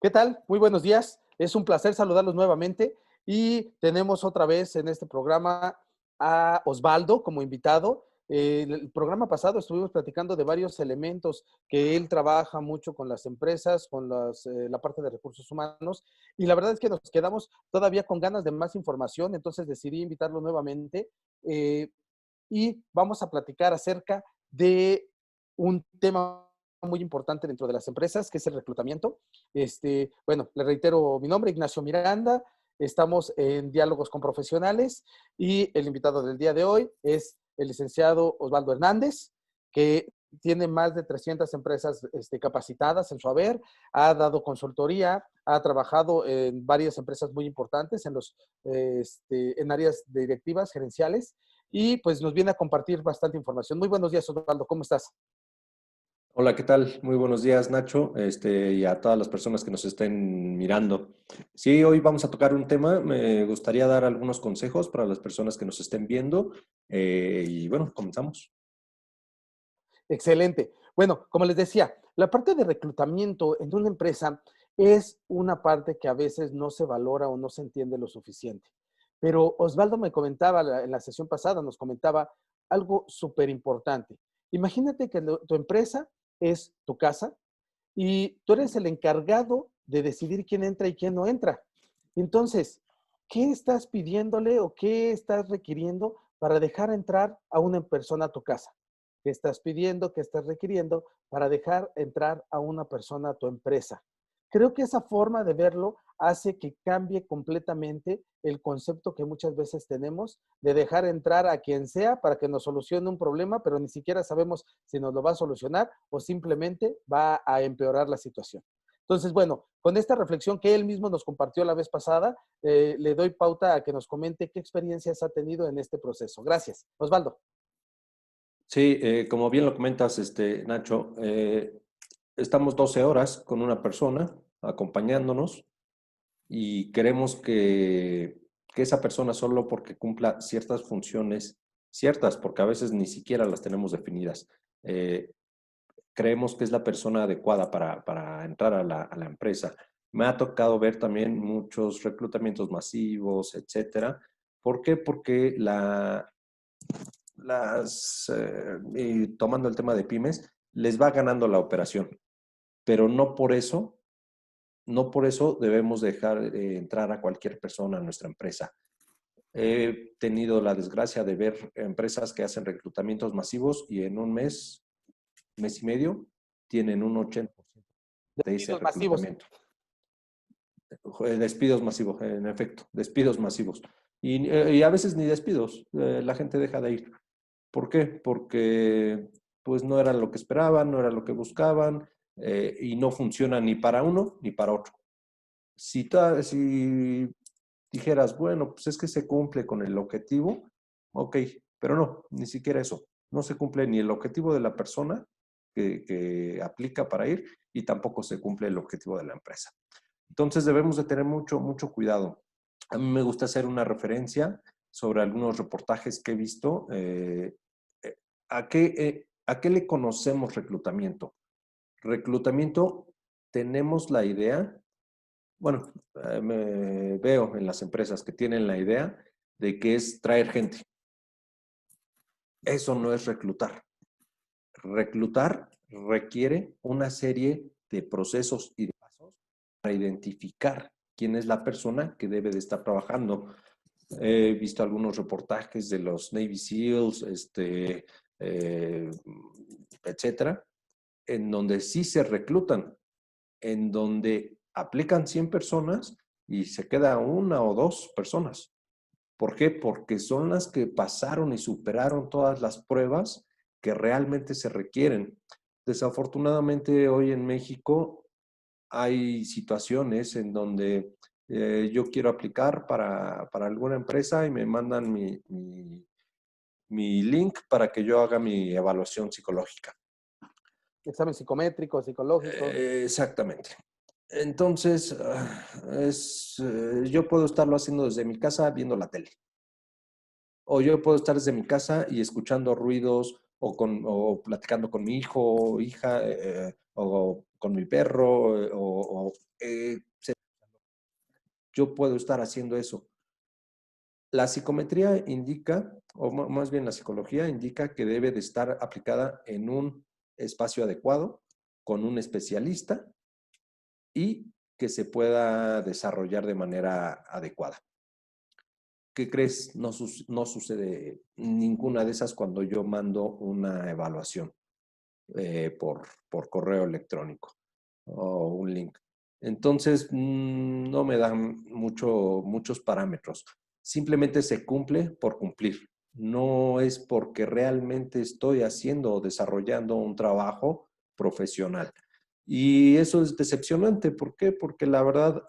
¿Qué tal? Muy buenos días. Es un placer saludarlos nuevamente y tenemos otra vez en este programa a Osvaldo como invitado. El programa pasado estuvimos platicando de varios elementos que él trabaja mucho con las empresas, con la parte de recursos humanos, y la verdad es que nos quedamos todavía con ganas de más información, entonces decidí invitarlo nuevamente y vamos a platicar acerca de un tema muy importante dentro de las empresas, que es el reclutamiento. Bueno, le reitero mi nombre, Ignacio Miranda. Estamos en Diálogos con Profesionales y el invitado del día de hoy es el licenciado Osvaldo Hernández, que tiene más de 300 empresas capacitadas en su haber, ha dado consultoría, ha trabajado en varias empresas muy importantes en áreas directivas, gerenciales, y pues nos viene a compartir bastante información. Muy buenos días, Osvaldo, ¿cómo estás? Hola, ¿qué tal? Muy buenos días, Nacho, y a todas las personas que nos estén mirando. Sí, hoy vamos a tocar un tema. Me gustaría dar algunos consejos para las personas que nos estén viendo. Y bueno, comenzamos. Excelente. Bueno, como les decía, la parte de reclutamiento en una empresa es una parte que a veces no se valora o no se entiende lo suficiente. Pero Osvaldo me comentaba en la sesión pasada, nos comentaba algo súper importante. Imagínate que tu empresa es tu casa y tú eres el encargado de decidir quién entra y quién no entra. Entonces, ¿qué estás pidiéndole o qué estás requiriendo para dejar entrar a una persona a tu casa? ¿Qué estás pidiendo, qué estás requiriendo para dejar entrar a una persona a tu empresa? Creo que esa forma de verlo hace que cambie completamente el concepto que muchas veces tenemos de dejar entrar a quien sea para que nos solucione un problema, pero ni siquiera sabemos si nos lo va a solucionar o simplemente va a empeorar la situación. Entonces, bueno, con esta reflexión que él mismo nos compartió la vez pasada, le doy pauta a que nos comente qué experiencias ha tenido en este proceso. Gracias. Osvaldo. Sí, como bien lo comentas, Nacho, estamos 12 horas con una persona acompañándonos y queremos que esa persona solo porque cumpla ciertas funciones, ciertas, porque a veces ni siquiera las tenemos definidas. eh, Creemos que es la persona adecuada para entrar a la empresa. Me ha tocado ver también muchos reclutamientos masivos, etcétera. ¿Por qué? Porque y tomando el tema de pymes, les va ganando la operación, pero no por eso debemos dejar entrar a cualquier persona a nuestra empresa. He tenido la desgracia de ver empresas que hacen reclutamientos masivos y en un mes y medio, tienen un 80% de ese Despidos masivos. reclutamiento. Despidos masivos, en efecto, despidos masivos. Y a veces ni despidos, la gente deja de ir. ¿Por qué? Porque pues no era lo que esperaban, no era lo que buscaban, y no funciona ni para uno ni para otro. Si dijeras, bueno, pues es que se cumple con el objetivo, ok, pero no, ni siquiera eso. No se cumple ni el objetivo de la persona que aplica para ir y tampoco se cumple el objetivo de la empresa. Entonces debemos de tener mucho, mucho cuidado. A mí me gusta hacer una referencia sobre algunos reportajes que he visto. Eh, ¿A qué le conocemos reclutamiento? Reclutamiento, tenemos la idea, bueno, me veo en las empresas que tienen la idea de que es traer gente. Eso no es reclutar. Reclutar requiere una serie de procesos y de pasos para identificar quién es la persona que debe de estar trabajando. He visto algunos reportajes de los Navy SEALs, eh, etcétera, en donde sí se reclutan, en donde aplican 100 personas y se queda una o dos personas. ¿Por qué? Porque son las que pasaron y superaron todas las pruebas que realmente se requieren. Desafortunadamente, hoy en México hay situaciones en donde yo quiero aplicar para alguna empresa y me mandan mi link para que yo haga mi evaluación psicológica. Examen psicométrico, psicológico. Exactamente. Entonces, yo puedo estarlo haciendo desde mi casa viendo la tele. O yo puedo estar desde mi casa y escuchando ruidos o platicando con mi hijo, hija, o con mi perro, yo puedo estar haciendo eso. La psicometría indica, o más bien la psicología indica que debe de estar aplicada en un espacio adecuado, con un especialista y que se pueda desarrollar de manera adecuada. ¿Qué crees? No sucede ninguna de esas cuando yo mando una evaluación por correo electrónico o un link. Entonces, no me dan muchos parámetros. Simplemente se cumple por cumplir. No es porque realmente estoy haciendo o desarrollando un trabajo profesional. Y eso es decepcionante. ¿Por qué? Porque la verdad,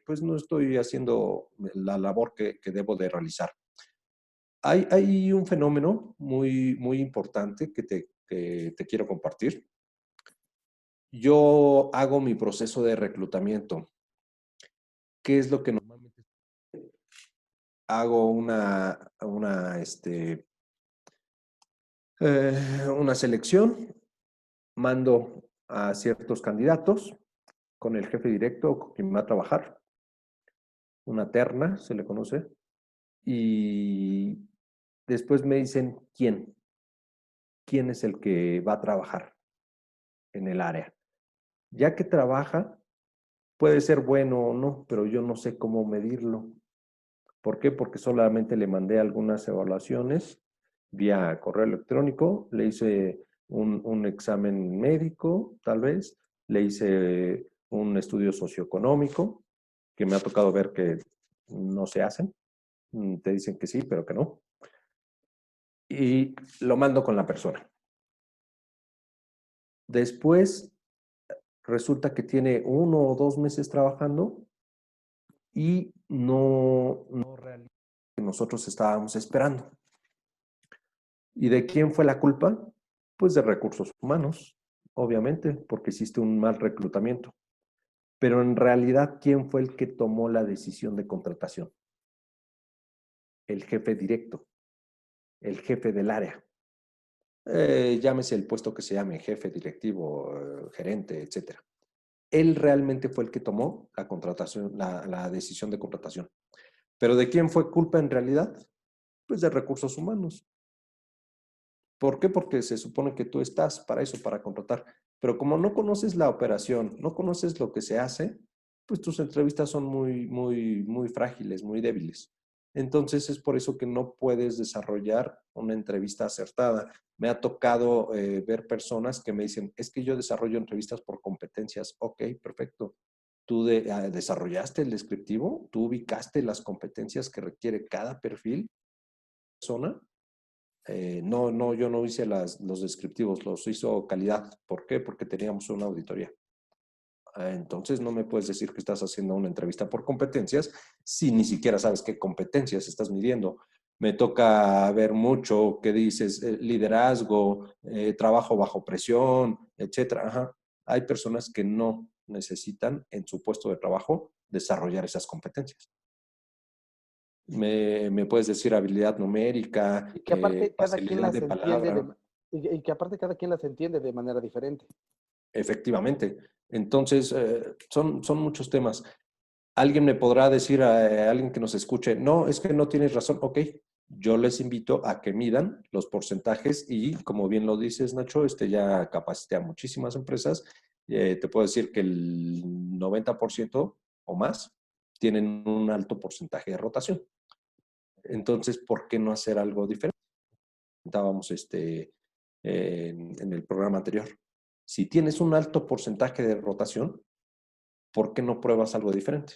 pues no estoy haciendo la labor que debo de realizar. Hay un fenómeno muy importante que te quiero compartir. Yo hago mi proceso de reclutamiento. ¿Qué es lo que normalmente hago? Una selección, mando a ciertos candidatos con el jefe directo, con quien va a trabajar, una terna, se le conoce, y después me dicen quién es el que va a trabajar en el área. Ya que trabaja, puede ser bueno o no, pero yo no sé cómo medirlo. ¿Por qué? Porque solamente le mandé algunas evaluaciones vía correo electrónico, le hice un examen médico, tal vez, le hice un estudio socioeconómico, que me ha tocado ver que no se hacen, te dicen que sí, pero que no, y lo mando con la persona. Después resulta que tiene 1 o 2 meses trabajando y no realiza lo que nosotros estábamos esperando. ¿Y de quién fue la culpa? Pues de recursos humanos, obviamente, porque hiciste un mal reclutamiento. Pero en realidad, ¿quién fue el que tomó la decisión de contratación? El jefe directo, el jefe del área. Llámese el puesto que se llame, jefe, directivo, gerente, etc. Él realmente fue el que tomó la contratación, la decisión de contratación. ¿Pero de quién fue culpa en realidad? Pues de recursos humanos. ¿Por qué? Porque se supone que tú estás para eso, para contratar. Pero como no conoces la operación, no conoces lo que se hace, pues tus entrevistas son muy frágiles, muy débiles. Entonces es por eso que no puedes desarrollar una entrevista acertada. Me ha tocado ver personas que me dicen, es que yo desarrollo entrevistas por competencias. Ok, perfecto. ¿Tú desarrollaste el descriptivo? ¿Tú ubicaste las competencias que requiere cada perfil persona? No, yo no hice los descriptivos, los hizo calidad. ¿Por qué? Porque teníamos una auditoría. Entonces no me puedes decir que estás haciendo una entrevista por competencias si ni siquiera sabes qué competencias estás midiendo. Me toca ver mucho que dices liderazgo, trabajo bajo presión, etcétera. Ajá. Hay personas que no necesitan en su puesto de trabajo desarrollar esas competencias. Me puedes decir habilidad numérica, Y que aparte cada quien facilidad las de entiende palabra, y que aparte cada quien las entiende de manera diferente. efectivamente. Entonces, son muchos temas. Alguien me podrá decir a alguien que nos escuche, no, es que no tienes razón. Ok, yo les invito a que midan los porcentajes y, como bien lo dices, Nacho, ya capacité a muchísimas empresas. Te puedo decir que el 90% o más tienen un alto porcentaje de rotación. Entonces, ¿por qué no hacer algo diferente? Comentábamos en el programa anterior. Si tienes un alto porcentaje de rotación, ¿por qué no pruebas algo diferente?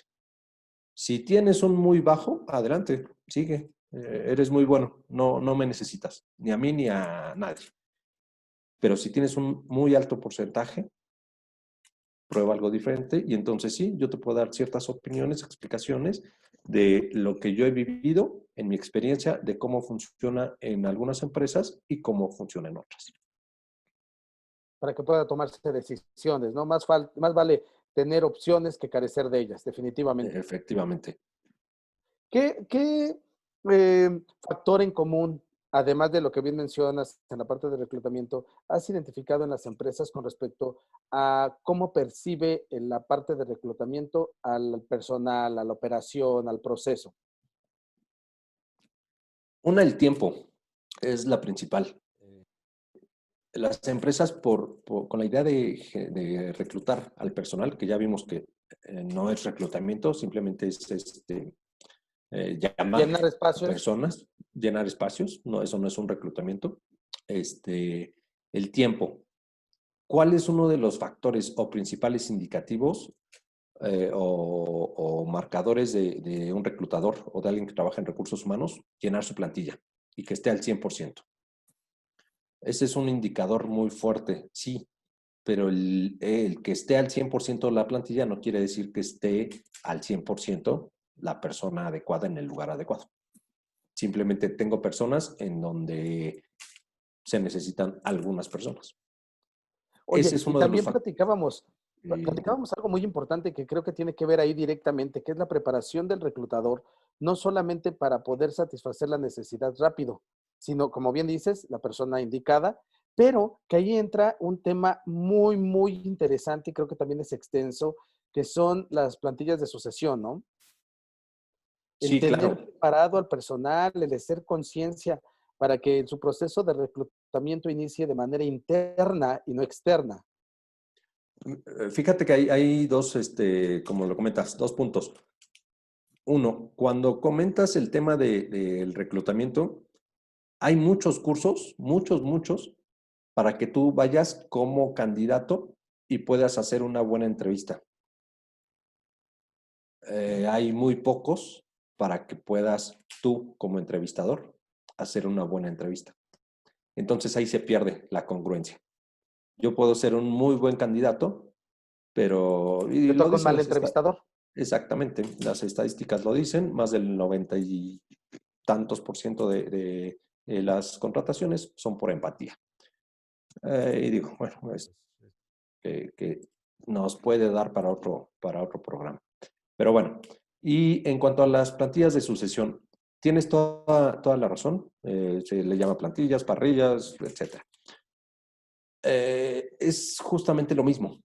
Si tienes un muy bajo, adelante, sigue. Eres muy bueno, no me necesitas, ni a mí ni a nadie. Pero si tienes un muy alto porcentaje, prueba algo diferente y entonces sí, yo te puedo dar ciertas opiniones, explicaciones de lo que yo he vivido en mi experiencia, de cómo funciona en algunas empresas y cómo funciona en otras. Para que pueda tomarse decisiones, ¿no? Más vale tener opciones que carecer de ellas, definitivamente. Efectivamente. ¿Qué factor en común además de lo que bien mencionas en la parte de reclutamiento, has identificado en las empresas con respecto a cómo percibe en la parte de reclutamiento al personal, a la operación, al proceso? Una, el tiempo es la principal. Las empresas, con la idea de reclutar al personal, que ya vimos que no es reclutamiento, simplemente es llamar Llenar espacios. personas, llenar espacios, no, eso no es un reclutamiento. El tiempo. ¿Cuál es uno de los factores o principales indicativos o marcadores de un reclutador o de alguien que trabaja en recursos humanos? Llenar su plantilla y que esté al 100%. Ese es un indicador muy fuerte, sí, pero el que esté al 100% la plantilla no quiere decir que esté al 100% la persona adecuada en el lugar adecuado. Simplemente tengo personas en donde se necesitan algunas personas. Ese Oye, es y uno de los también factores. platicábamos algo muy importante que creo que tiene que ver ahí directamente, que es la preparación del reclutador, no solamente para poder satisfacer la necesidad rápido, sino, como bien dices, la persona indicada, pero que ahí entra un tema muy, muy interesante y creo que también es extenso, que son las plantillas de sucesión, ¿no? El Sí, tener claro. preparado al personal, el hacer conciencia para que su proceso de reclutamiento inicie de manera interna y no externa. Fíjate que hay dos, como lo comentas, dos puntos. Uno, cuando comentas el tema del reclutamiento, hay muchos cursos, muchos, para que tú vayas como candidato y puedas hacer una buena entrevista. Hay muy pocos para que puedas tú, como entrevistador, hacer una buena entrevista. Entonces ahí se pierde la congruencia. Yo puedo ser un muy buen candidato, pero, y Te lo toca un dicen mal las estadísticas, entrevistador. exactamente, las estadísticas lo dicen, más del 90 y tantos por ciento de las contrataciones son por empatía. Y digo, bueno, es que nos puede dar para otro programa. Pero bueno, y en cuanto a las plantillas de sucesión, tienes toda la razón. Se le llama plantillas, parrillas, etc. Es justamente lo mismo.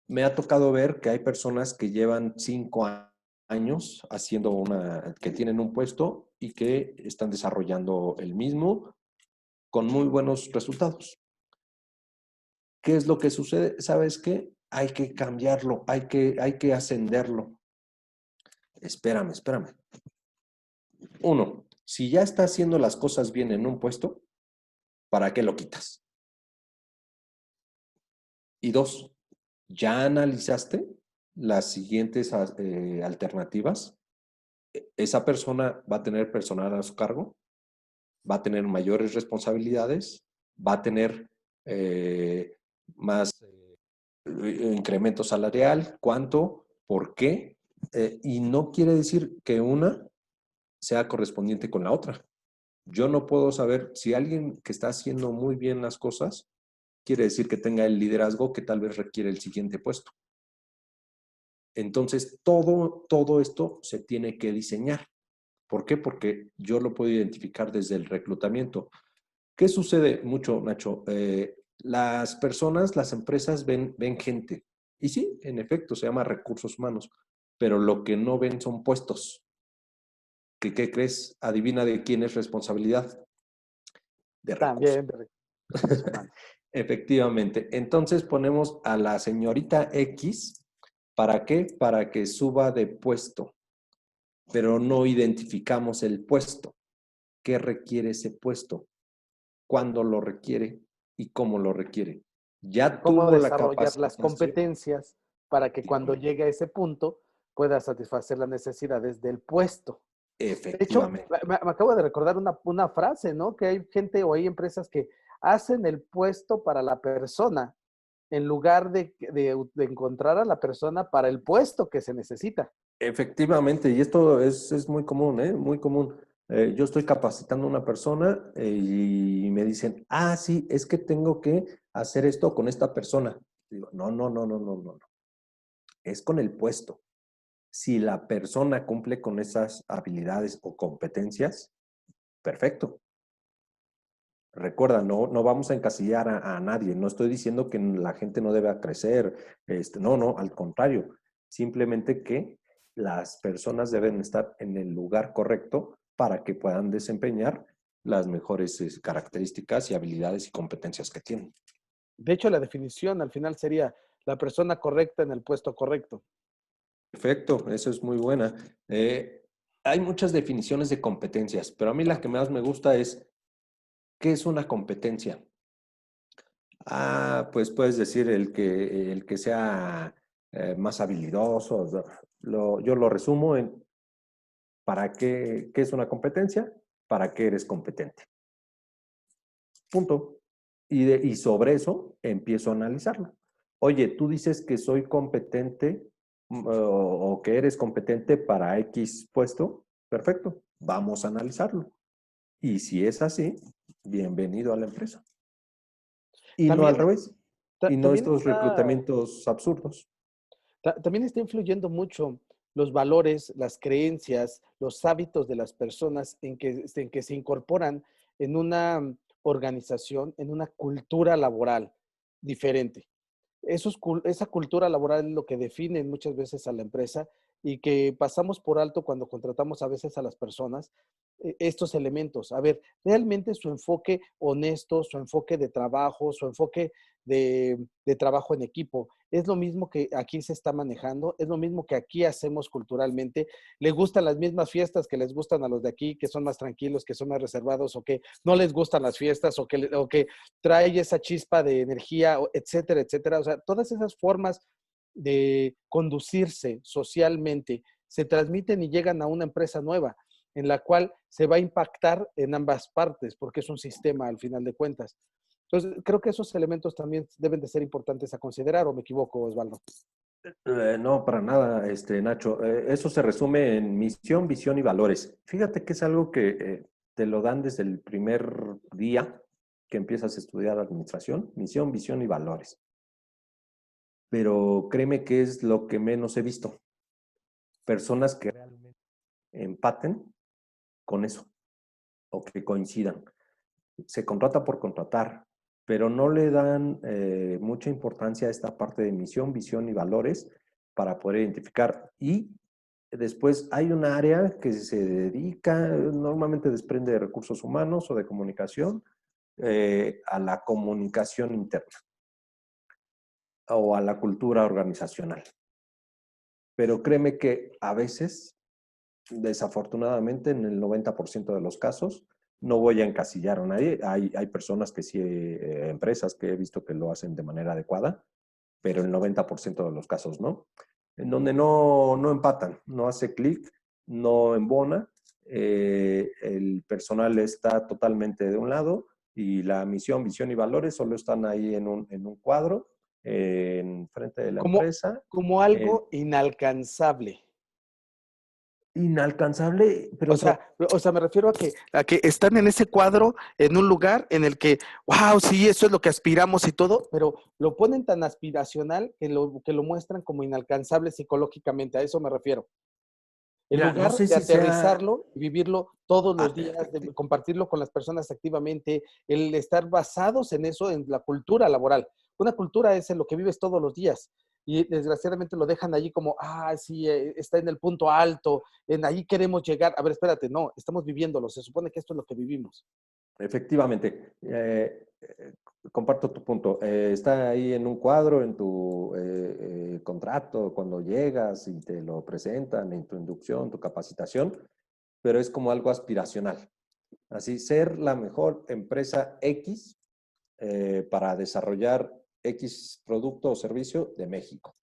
Me ha tocado ver que hay personas que llevan 5 años haciendo que tienen un puesto y que están desarrollando el mismo con muy buenos resultados. ¿Qué es lo que sucede? ¿Sabes qué? Hay que cambiarlo, hay que ascenderlo. Espérame. Uno, si ya está haciendo las cosas bien en un puesto, ¿para qué lo quitas? Y dos, ¿ya analizaste las siguientes alternativas? Esa persona va a tener personal a su cargo, va a tener mayores responsabilidades, va a tener más incremento salarial, ¿cuánto? ¿Por qué? Y no quiere decir que una sea correspondiente con la otra. Yo no puedo saber si alguien que está haciendo muy bien las cosas quiere decir que tenga el liderazgo que tal vez requiere el siguiente puesto. Entonces, todo esto se tiene que diseñar. ¿Por qué? Porque yo lo puedo identificar desde el reclutamiento. ¿Qué sucede mucho, Nacho? Las personas, las empresas ven gente. Y sí, en efecto, se llama recursos humanos, pero lo que no ven son puestos. ¿Qué crees? Adivina de quién es responsabilidad. De recursos. También de recursos humanos. Efectivamente. Entonces ponemos a la señorita X, ¿para qué? Para que suba de puesto, pero no identificamos el puesto. ¿Qué requiere ese puesto? ¿Cuándo lo requiere? ¿Y cómo lo requiere? Ya Cómo tuvo la desarrollar las capacitación. competencias para que cuando Efectivamente. llegue a ese punto pueda satisfacer las necesidades del puesto. De hecho, Efectivamente. me acabo de recordar una frase, ¿no? Que hay gente o hay empresas que hacen el puesto para la persona en lugar de encontrar a la persona para el puesto que se necesita. Efectivamente, y esto es muy común, ¿eh? Muy común. Yo estoy capacitando a una persona y me dicen, ah, sí, es que tengo que hacer esto con esta persona. Digo, no. Es con el puesto. Si la persona cumple con esas habilidades o competencias, perfecto. Recuerda, no vamos a encasillar a nadie. No estoy diciendo que la gente no deba crecer. No, al contrario. Simplemente que las personas deben estar en el lugar correcto para que puedan desempeñar las mejores características y habilidades y competencias que tienen. De hecho, la definición al final sería la persona correcta en el puesto correcto. Perfecto, eso es muy buena. Hay muchas definiciones de competencias, pero a mí la que más me gusta es, ¿qué es una competencia? Pues puedes decir el que sea más habilidoso. Yo lo resumo en ¿para qué es una competencia? ¿Para qué eres competente? Punto. Y sobre eso empiezo a analizarlo. Oye, tú dices que soy competente o que eres competente para X puesto. Perfecto, vamos a analizarlo. Y si es así, bienvenido a la empresa. Y no al También, revés. Y no también estos está, reclutamientos absurdos. también está influyendo mucho los valores, las creencias, los hábitos de las personas en que se incorporan en una organización, en una cultura laboral diferente. Esa cultura laboral es lo que define muchas veces a la empresa y que pasamos por alto cuando contratamos a veces a las personas estos elementos. A ver, realmente su enfoque honesto, su enfoque de trabajo, su enfoque de trabajo en equipo, es lo mismo que aquí se está manejando, es lo mismo que aquí hacemos culturalmente. Le gustan las mismas fiestas que les gustan a los de aquí, que son más tranquilos, que son más reservados o que no les gustan las fiestas o que trae esa chispa de energía, etcétera, etcétera. O sea, todas esas formas de conducirse socialmente se transmiten y llegan a una empresa nueva en la cual se va a impactar en ambas partes, porque es un sistema al final de cuentas. Entonces, creo que esos elementos también deben de ser importantes a considerar, ¿o me equivoco, Osvaldo? No, para nada, Nacho. Eso se resume en misión, visión y valores. Fíjate que es algo que te lo dan desde el primer día que empiezas a estudiar administración, misión, visión y valores. Pero créeme que es lo que menos he visto. Personas que realmente empaten con eso o que coincidan. Se contrata por contratar, pero no le dan mucha importancia a esta parte de misión, visión y valores para poder identificar. Y después hay un área que se dedica, normalmente desprende de recursos humanos o de comunicación, a la comunicación interna o a la cultura organizacional. Pero créeme que a veces, desafortunadamente, en el 90% de los casos, no voy a encasillar a nadie. Hay personas que sí, empresas que he visto que lo hacen de manera adecuada, pero el 90% de los casos no. En donde no empatan, no hace clic, no embona, el personal está totalmente de un lado y la misión, visión y valores solo están ahí en un cuadro, en frente de la Como, empresa. como algo inalcanzable. Inalcanzable, O pero sea, o sea, me refiero a que están en ese cuadro, en un lugar en el que, wow, sí, eso es lo que aspiramos y todo, pero lo ponen tan aspiracional que lo muestran como inalcanzable psicológicamente, a eso me refiero. En mira, no lugar sé de si sea... aterrizarlo y vivirlo todos los ah, días, de compartirlo con las personas activamente, el estar basados en eso, en la cultura laboral. Una cultura es en lo que vives todos los días y desgraciadamente lo dejan allí como, ah, sí, está en el punto alto, en ahí queremos llegar. A ver, espérate, no, estamos viviéndolo, se supone que esto es lo que vivimos. Efectivamente, comparto tu punto. Está ahí en un cuadro, en tu contrato, cuando llegas y te lo presentan, en tu inducción, tu capacitación, pero es como algo aspiracional. Así, ser la mejor empresa X para desarrollar X producto o servicio de México.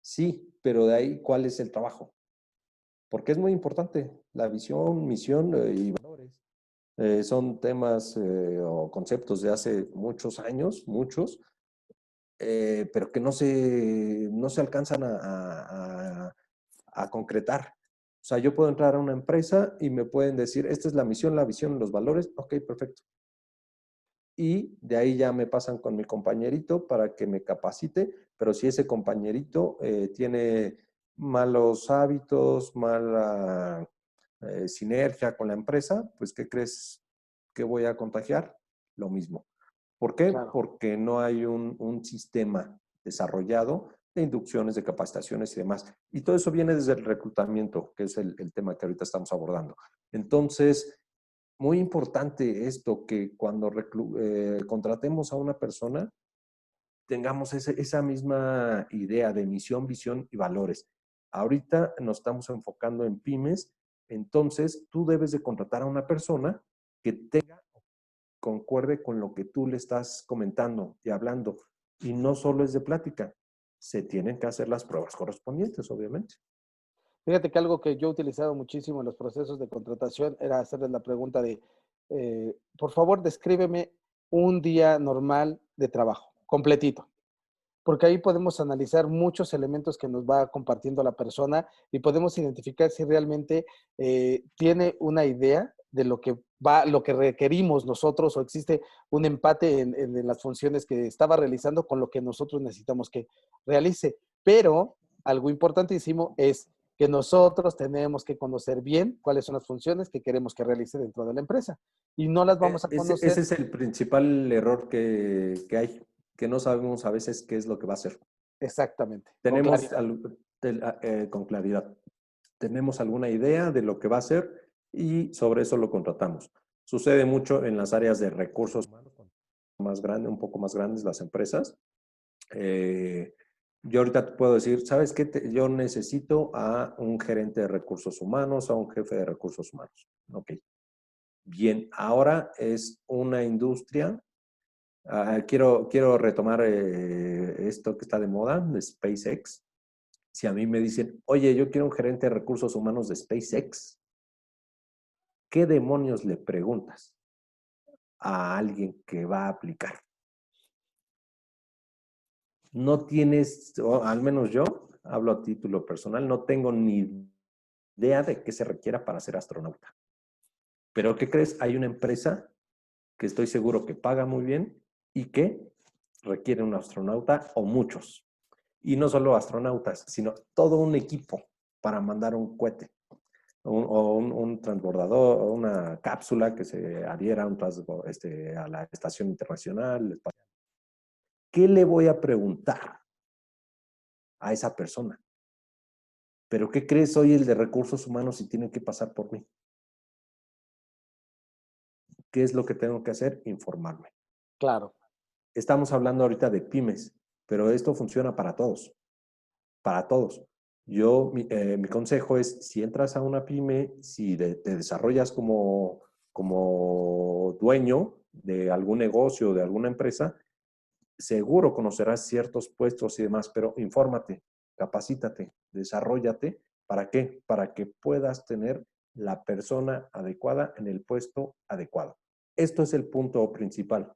Sí, pero de ahí, ¿cuál es el trabajo? Porque es muy importante la visión, misión y valores. Son temas o conceptos de hace muchos años, muchos, pero que no se alcanzan a concretar. O sea, yo puedo entrar a una empresa y me pueden decir, esta es la misión, la visión, los valores. Ok, perfecto. Y de ahí ya me pasan con mi compañerito para que me capacite, pero si ese compañerito tiene malos hábitos, sinergia con la empresa, pues ¿qué crees que voy a contagiar? Lo mismo. ¿Por qué? Claro. Porque no hay un sistema desarrollado de inducciones, de capacitaciones y demás. Y todo eso viene desde el reclutamiento, que es el tema que ahorita estamos abordando. Entonces, muy importante esto, que cuando contratemos a una persona, tengamos esa misma idea de misión, visión y valores. Ahorita nos estamos enfocando en pymes, entonces tú debes de contratar a una persona que concuerde con lo que tú le estás comentando y hablando. Y no solo es de plática, se tienen que hacer las pruebas correspondientes, obviamente. Fíjate que algo que yo he utilizado muchísimo en los procesos de contratación era hacerles la pregunta de, por favor, descríbeme un día normal de trabajo, completito, porque ahí podemos analizar muchos elementos que nos va compartiendo la persona y podemos identificar si realmente tiene una idea de lo que va, lo que requerimos nosotros o existe un empate en las funciones que estaba realizando con lo que nosotros necesitamos que realice. Pero algo importantísimo es que nosotros tenemos que conocer bien cuáles son las funciones que queremos que realice dentro de la empresa y no las vamos a Ese conocer es el principal error que hay, que no sabemos a veces qué es lo que va a hacer. exactamente, con Tenemos claridad. con claridad, tenemos alguna idea de lo que va a hacer y sobre eso lo contratamos. Sucede mucho en las áreas de recursos humanos, más grande, un poco más grandes las empresas. Yo ahorita te puedo decir, ¿sabes qué? Yo necesito a un gerente de recursos humanos, a un jefe de recursos humanos. Ok. Bien, ahora es una industria. Quiero retomar esto que está de moda, de SpaceX. Si a mí me dicen, oye, yo quiero un gerente de recursos humanos de SpaceX, ¿qué demonios le preguntas a alguien que va a aplicar? No tienes, o al menos yo, hablo a título personal, no tengo ni idea de qué se requiera para ser astronauta. Pero ¿qué crees? Hay una empresa que estoy seguro que paga muy bien y que requiere un astronauta o muchos. Y no solo astronautas, sino todo un equipo para mandar un cohete un transbordador o una cápsula que se adhiera a, a la Estación Internacional. ¿Qué le voy a preguntar a esa persona? ¿Pero qué crees? Soy el de recursos humanos y tiene que pasar por mí. ¿Qué es lo que tengo que hacer? Informarme. Claro. Estamos hablando ahorita de pymes, pero esto funciona para todos. Para todos. Mi consejo es, si entras a una pyme, si te desarrollas como dueño de algún negocio, de alguna empresa, seguro conocerás ciertos puestos y demás, pero infórmate, capacítate, desarróllate. ¿Para qué? Para que puedas tener la persona adecuada en el puesto adecuado. Esto es el punto principal.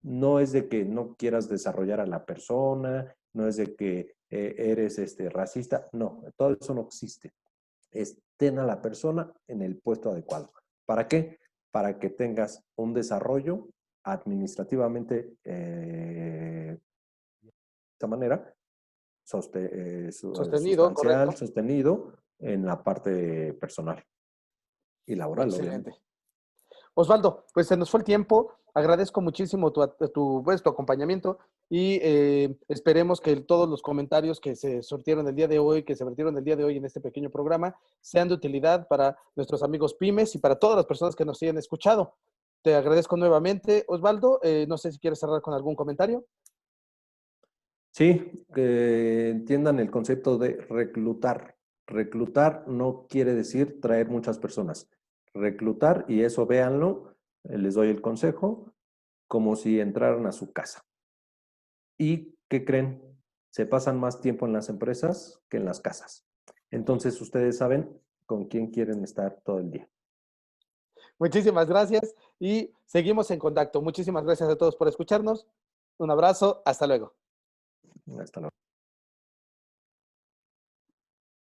No es de que no quieras desarrollar a la persona, no es de que eres racista, no, todo eso no existe. Es ten a la persona en el puesto adecuado. ¿Para qué? Para que tengas un desarrollo administrativamente de esta manera, Sostenido, sustancial, correcto. sostenido en la parte personal y laboral, Excelente. obviamente. Osvaldo, pues se nos fue el tiempo. Agradezco muchísimo tu acompañamiento y esperemos que todos los comentarios que se sortieron el día de hoy, que se vertieron el día de hoy en este pequeño programa, sean de utilidad para nuestros amigos pymes y para todas las personas que nos hayan escuchado. Te agradezco nuevamente, Osvaldo. No sé si quieres cerrar con algún comentario. Sí, que entiendan el concepto de reclutar. Reclutar no quiere decir traer muchas personas. Reclutar, y eso véanlo, les doy el consejo, como si entraran a su casa. ¿Y qué creen? Se pasan más tiempo en las empresas que en las casas. Entonces ustedes saben con quién quieren estar todo el día. Muchísimas gracias y seguimos en contacto. Muchísimas gracias a todos por escucharnos. Un abrazo. Hasta luego. Hasta luego.